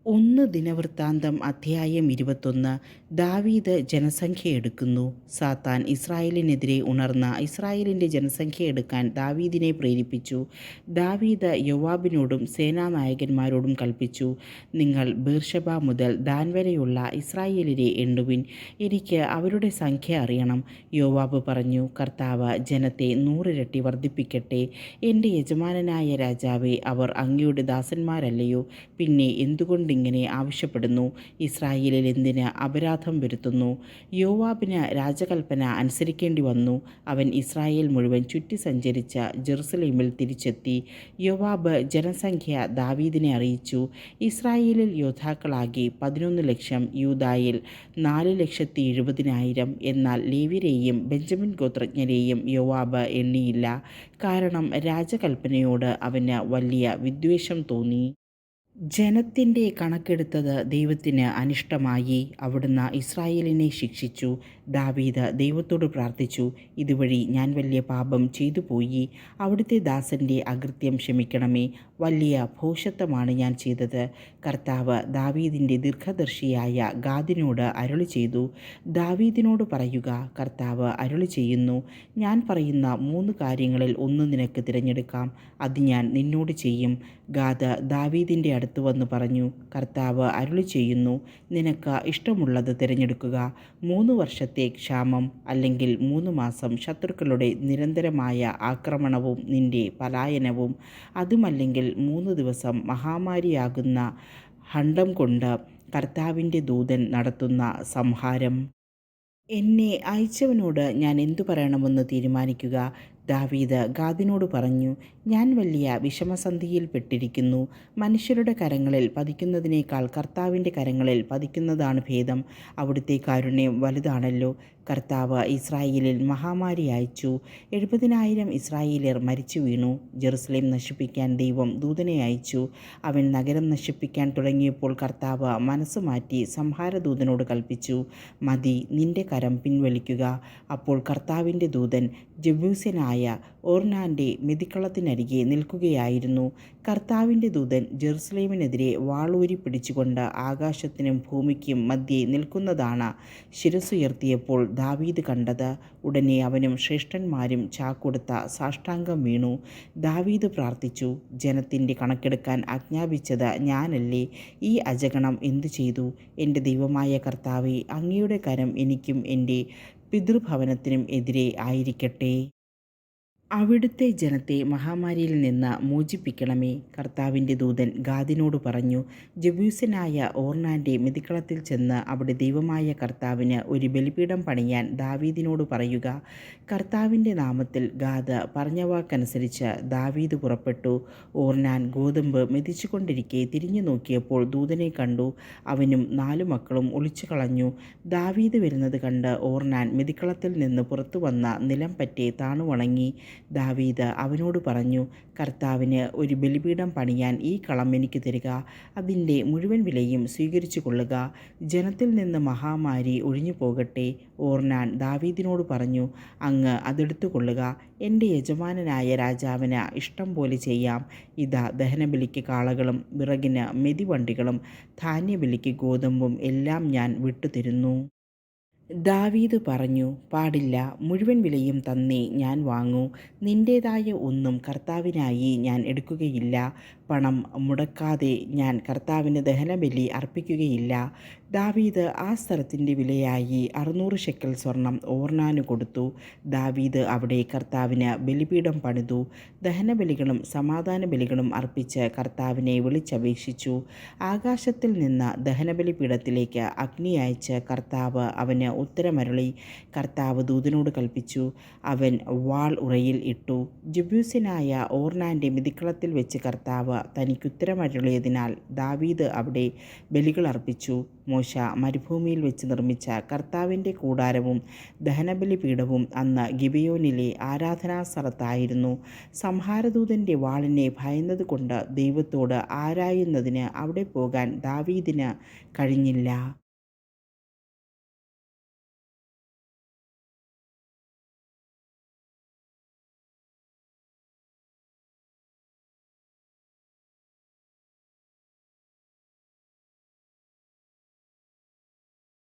ഒന്ന് ദിനവൃത്താന്തം അധ്യായം 21. ദാവീദ് ജനസംഖ്യ എടുക്കുന്നു. സാത്താൻ ഇസ്രായേലിനെതിരെ ഉണർന്ന ഇസ്രായേലിൻ്റെ ജനസംഖ്യ എടുക്കാൻ ദാവീദിനെ പ്രേരിപ്പിച്ചു. ദാവീദ് യോവാബിനോടും സേനാനായകന്മാരോടും കൽപ്പിച്ചു, നിങ്ങൾ ബേർശെബ മുതൽ ദാൻ വരെയുള്ള ഇസ്രായേലിനെ എണ്ണുവിൻ, എനിക്ക് അവരുടെ സംഖ്യ അറിയണം. യോവാബ് പറഞ്ഞു, കർത്താവ് ജനത്തെ 100 ഇരട്ടി വർദ്ധിപ്പിക്കട്ടെ. എൻ്റെ യജമാനനായ രാജാവേ, അവർ അങ്ങയുടെ ദാസന്മാരല്ലയോ? പിന്നെ എന്തുകൊണ്ടിങ്ങനെ ആവശ്യപ്പെടുന്നു? ഇസ്രായേലിൽ എന്തിന് അപരാധം വരുത്തുന്നു? യോവാബിന് രാജകൽപ്പന അനുസരിക്കേണ്ടി വന്നു. അവൻ ഇസ്രായേൽ മുഴുവൻ ചുറ്റി സഞ്ചരിച്ച് ജെറുസലേമിൽ തിരിച്ചെത്തി. യോവാബ് ജനസംഖ്യ ദാവീദിനെ അറിയിച്ചു. ഇസ്രായേലിൽ യോദ്ധാക്കളാകെ 11,00,000, യൂദായിൽ 4,70,000. എന്നാൽ ലേവ്യരെയും ബെഞ്ചമിൻ ഗോത്രജ്ഞരെയും യോവാബ് എണ്ണിയില്ല. കാരണം രാജകൽപ്പനയോട് അവന് വലിയ വിദ്വേഷം തോന്നി. ജനത്തിൻ്റെ കണക്കെടുത്തത് ദൈവത്തിന് അനിഷ്ടമായി. അവിടുന്ന് ഇസ്രായേലിനെ ശിക്ഷിച്ചു. ദാവീദ് ദൈവത്തോട് പ്രാർത്ഥിച്ചു, ഇതുവഴി ഞാൻ വലിയ പാപം ചെയ്തു പോയി. അവിടുത്തെ ദാസൻ്റെ അകൃത്യം ക്ഷമിക്കണമേ. വലിയ ഭോഷത്വമാണ് ഞാൻ ചെയ്തത്. കർത്താവ് ദാവീദിൻ്റെ ദീർഘദർശിയായ ഗാദിനോട് അരുളി ചെയ്തു, ദാവീദിനോട് പറയുക, കർത്താവ് അരുളി ചെയ്യുന്നു, ഞാൻ പറയുന്ന 3 കാര്യങ്ങളിൽ ഒന്ന് നിനക്ക് തിരഞ്ഞെടുക്കാം, അത് ഞാൻ നിന്നോട് ചെയ്യും. ഗാദ് ദാവീദിൻ്റെ അടുത്ത് വന്ന് പറഞ്ഞു, കർത്താവ് അരുളി ചെയ്യുന്നു, നിനക്ക് ഇഷ്ടമുള്ളത് തിരഞ്ഞെടുക്കുക. 3 വർഷത്തെ ക്ഷാമം, അല്ലെങ്കിൽ 3 മാസം ശത്രുക്കളുടെ നിരന്തരമായ ആക്രമണവും നിന്റെ പലായനവും, അതുമല്ലെങ്കിൽ 3 ദിവസം മഹാമാരിയാകുന്ന ഹണ്ഡം കൊണ്ട് കർത്താവിൻ്റെ ദൂതൻ നടത്തുന്ന സംഹാരം. എന്നെ അയച്ചവനോട് ഞാൻ എന്തു പറയണമെന്ന് തീരുമാനിക്കുക. ദാവീദ് ഗാദിനോട് പറഞ്ഞു, ഞാൻ വലിയ വിഷമസന്ധിയിൽ പെട്ടിരിക്കുന്നു. മനുഷ്യരുടെ കരങ്ങളിൽ പതിക്കുന്നതിനേക്കാൾ കർത്താവിൻ്റെ കരങ്ങളിൽ പതിക്കുന്നതാണ് ഭേദം. അവിടുത്തെ കാരുണ്യം വലുതാണല്ലോ. കർത്താവ് ഇസ്രായേലിൽ മഹാമാരി അയച്ചു. 70,000 ഇസ്രായേലിയർ മരിച്ചു വീണു. ജെറുസലേം നശിപ്പിക്കാൻ ദൈവം ദൂതനെ അയച്ചു. അവൻ നഗരം നശിപ്പിക്കാൻ തുടങ്ങിയപ്പോൾ കർത്താവ് മനസ്സ് മാറ്റി സംഹാരദൂതനോട് കൽപ്പിച്ചു, മതി, നിന്റെ കരം പിൻവലിക്കുക. അപ്പോൾ കർത്താവിൻ്റെ ദൂതൻ ജബൂസ്യനായ ഓർനാൻ്റെ മെതിക്കളത്തിനരികെ നിൽക്കുകയായിരുന്നു. കർത്താവിൻ്റെ ദൂതൻ ജെറുസലേമിനെതിരെ വാളൂരി പിടിച്ചുകൊണ്ട് ആകാശത്തിനും ഭൂമിക്കും മധ്യേ നിൽക്കുന്നതാണ് ശിരസ്സുയർത്തിയപ്പോൾ ദാവീദ് കണ്ടത്. ഉടനെ അവനും ശ്രേഷ്ഠന്മാരും ചാക്കൊടുത്ത സാഷ്ടാംഗം വീണു. ദാവീദ് പ്രാർത്ഥിച്ചു, ജനത്തിൻ്റെ കണക്കെടുക്കാൻ ആജ്ഞാപിച്ചത് ഞാനല്ലേ? ഈ അജഗണം എന്തു ചെയ്തു? എൻ്റെ ദൈവമായ കർത്താവേ, അങ്ങയുടെ കരം എനിക്കും എൻ്റെ പിതൃഭവനത്തിനും എതിരെ ആയിരിക്കട്ടെ. അവിടുത്തെ ജനത്തെ മഹാമാരിയിൽ നിന്ന് മോചിപ്പിക്കണമേ. കർത്താവിൻ്റെ ദൂതൻ ഗാദിനോട് പറഞ്ഞു, ജബൂസ്യനായ ഓർനാൻ്റെ മെതിക്കളത്തിൽ ചെന്ന് അവിടെ ദൈവമായ കർത്താവിന് ഒരു ബലിപീഠം പണിയാൻ ദാവീദിനോട് പറയുക. കർത്താവിൻ്റെ നാമത്തിൽ ഗാദ് പറഞ്ഞ വാക്കനുസരിച്ച് ദാവീദ് പുറപ്പെട്ടു. ഓർനാൻ ഗോതമ്പ് മെതിച്ചുകൊണ്ടിരിക്കെ തിരിഞ്ഞു നോക്കിയപ്പോൾ ദൂതനെ കണ്ടു. അവനും 4 മക്കളും ഒളിച്ചു കളഞ്ഞു. ദാവീദ് വരുന്നത് കണ്ട് ഓർനാൻ മെതിക്കളത്തിൽ നിന്ന് പുറത്തു വന്ന നിലം പറ്റെ താണു വണങ്ങി. ദാവീദ് അവനോട് പറഞ്ഞു, കർത്താവിന് ഒരു ബലിപീഠം പണിയാൻ ഈ കളം എനിക്ക് തരിക. അതിൻ്റെ മുഴുവൻ വിലയും സ്വീകരിച്ചു കൊള്ളുക. ജനത്തിൽ നിന്ന് മഹാമാരി ഒഴിഞ്ഞു പോകട്ടെ. ഓർനാൻ ദാവീദിനോട് പറഞ്ഞു, അങ്ങ് അതെടുത്തു കൊള്ളുക. എൻ്റെ യജമാനനായ രാജാവിന് ഇഷ്ടം പോലെ ചെയ്യാം. ഇതാ, ദഹനബലിക്ക് കാളകളും വിറകിന് മെതിവണ്ടികളും ധാന്യബലിക്ക് ഗോതമ്പും എല്ലാം ഞാൻ വിട്ടുതരുന്നു. ദാവീദ് പറഞ്ഞു, പാടില്ല, മുഴുവൻ വിലയും തന്നേ ഞാൻ വാങ്ങൂ. നിൻ്റേതായ ഒന്നും കർത്താവിനായി ഞാൻ എടുക്കുകയില്ല. പണം മുടക്കാതെ ഞാൻ കർത്താവിന് ദഹനബലി അർപ്പിക്കുകയില്ല. ദാവീദ് ആ സ്ഥലത്തിൻ്റെ വിലയായി 600 ഷെക്കൽ സ്വർണം ഓർനാന് കൊടുത്തു. ദാവീദ് അവിടെ കർത്താവിന് ബലിപീഠം പണിതു. ദഹനബലികളും സമാധാന ബലികളും അർപ്പിച്ച് കർത്താവിനെ വിളിച്ചപേക്ഷിച്ചു. ആകാശത്തിൽ നിന്ന് ദഹനബലിപീഠത്തിലേക്ക് അഗ്നി അയച്ച് കർത്താവ് അവന് ഉത്തരമരുളി. കർത്താവ് ദൂതനോട് കൽപ്പിച്ചു. അവൻ വാൾ ഉറയിൽ ഇട്ടു. ജബൂസ്യനായ ഓർനാൻ്റെ മെതിക്കളത്തിൽ വെച്ച് കർത്താവ് തനിക്കുത്തരമരുളിയതിനാൽ ദാവീദ് അവിടെ ബലികൾ അർപ്പിച്ചു. മോശ മരുഭൂമിയിൽ വെച്ച് നിർമ്മിച്ച കർത്താവിൻ്റെ കൂടാരവും ദഹനബലിപീഠവും അന്ന് ഗിബെയോനിലെ ആരാധനാസ്ഥലത്തായിരുന്നു. സംഹാരദൂതൻ്റെ വാളിനെ ഭയന്നതുകൊണ്ട് ദൈവത്തോട് ആരായുന്നതിന് അവിടെ പോകാൻ ദാവീദിന് കഴിഞ്ഞില്ല.